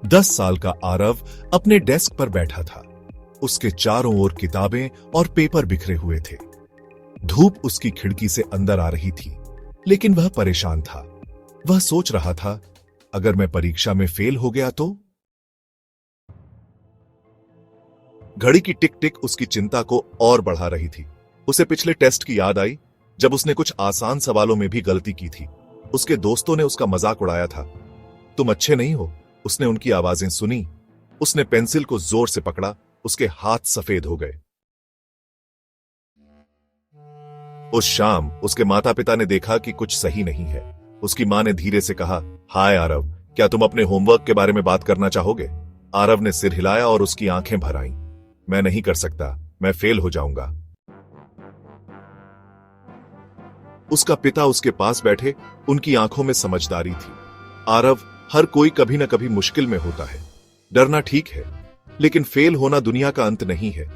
10 साल का आरव अपने डेस्क पर बैठा था। उसके चारों ओर किताबें और पेपर बिखरे हुए थे। धूप उसकी खिड़की से अंदर आ रही थी, लेकिन वह परेशान था। वह सोच रहा था, अगर मैं परीक्षा में फेल हो गया तो? घड़ी की टिक टिक उसकी चिंता को और बढ़ा रही थी। उसे पिछले टेस्ट की याद आई, जब उसने कुछ आसान सवालों में भी गलती की थी। उसके दोस्तों ने उसका मजाक उड़ाया था। तुम अच्छे नहीं हो। उसने उनकी आवाजें सुनी। उसने पेंसिल को जोर से पकड़ा। उसके हाथ सफेद हो गए। उस शाम उसके माता पिता ने देखा कि कुछ सही नहीं है। उसकी मां ने धीरे से कहा, हाय आरव, क्या तुम अपने होमवर्क के बारे में बात करना चाहोगे? आरव ने सिर हिलाया और उसकी आंखें भर आईं। मैं नहीं कर सकता, मैं फेल हो जाऊंगा। उसका पिता उसके पास बैठे, उनकी आंखों में समझदारी थी। आरव, हर कोई कभी ना कभी मुश्किल में होता है। डरना ठीक है, लेकिन फेल होना दुनिया का अंत नहीं है।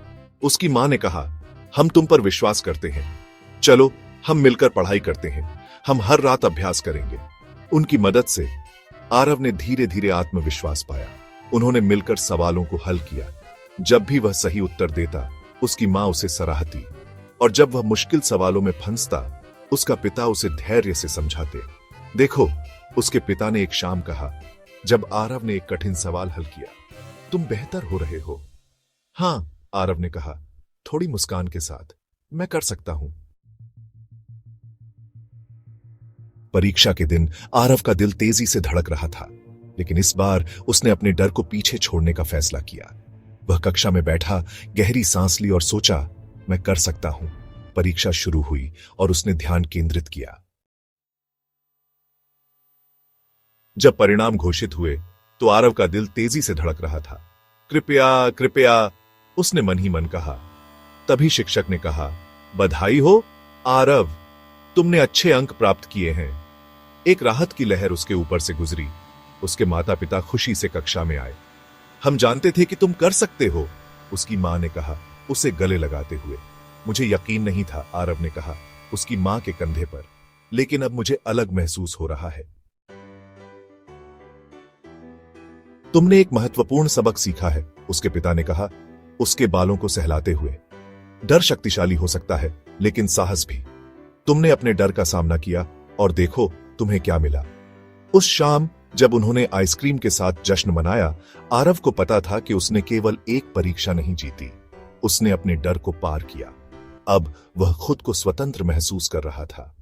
उसकी मां ने कहा, हम तुम पर विश्वास करते हैं। चलो, हम मिलकर पढ़ाई करते हैं। हम हर रात अभ्यास करेंगे। उनकी मदद से आरव ने धीरे धीरे आत्मविश्वास पाया। उन्होंने मिलकर सवालों को हल किया। जब भी वह सही उत्तर देता, उसकी मां उसे सराहती, और जब वह मुश्किल सवालों में फंसता, उसका पिता उसे धैर्य से समझाते। देखो, उसके पिता ने एक शाम कहा, जब आरव ने एक कठिन सवाल हल किया, तुम बेहतर हो रहे हो। हां, आरव ने कहा, थोड़ी मुस्कान के साथ, मैं कर सकता हूं। परीक्षा के दिन आरव का दिल तेजी से धड़क रहा था, लेकिन इस बार उसने अपने डर को पीछे छोड़ने का फैसला किया। वह कक्षा में बैठा, गहरी सांस ली और सोचा, मैं कर सकता हूं। परीक्षा शुरू हुई और उसने ध्यान केंद्रित किया। जब परिणाम घोषित हुए तो आरव का दिल तेजी से धड़क रहा था। कृपया कृपया, उसने मन ही मन कहा। तभी शिक्षक ने कहा, बधाई हो आरव, तुमने अच्छे अंक प्राप्त किए हैं। एक राहत की लहर उसके ऊपर से गुजरी। उसके माता पिता खुशी से कक्षा में आए। हम जानते थे कि तुम कर सकते हो, उसकी मां ने कहा, उसे गले लगाते हुए। मुझे यकीन नहीं था, आरव ने कहा, उसकी मां के कंधे पर, लेकिन अब मुझे अलग महसूस हो रहा है। तुमने एक महत्वपूर्ण सबक सीखा है, उसके पिता ने कहा, उसके बालों को सहलाते हुए। डर शक्तिशाली हो सकता है, लेकिन साहस भी। तुमने अपने डर का सामना किया और देखो तुम्हें क्या मिला। उस शाम जब उन्होंने आइसक्रीम के साथ जश्न मनाया, आरव को पता था कि उसने केवल एक परीक्षा नहीं जीती, उसने अपने डर को पार किया। अब वह खुद को स्वतंत्र महसूस कर रहा था।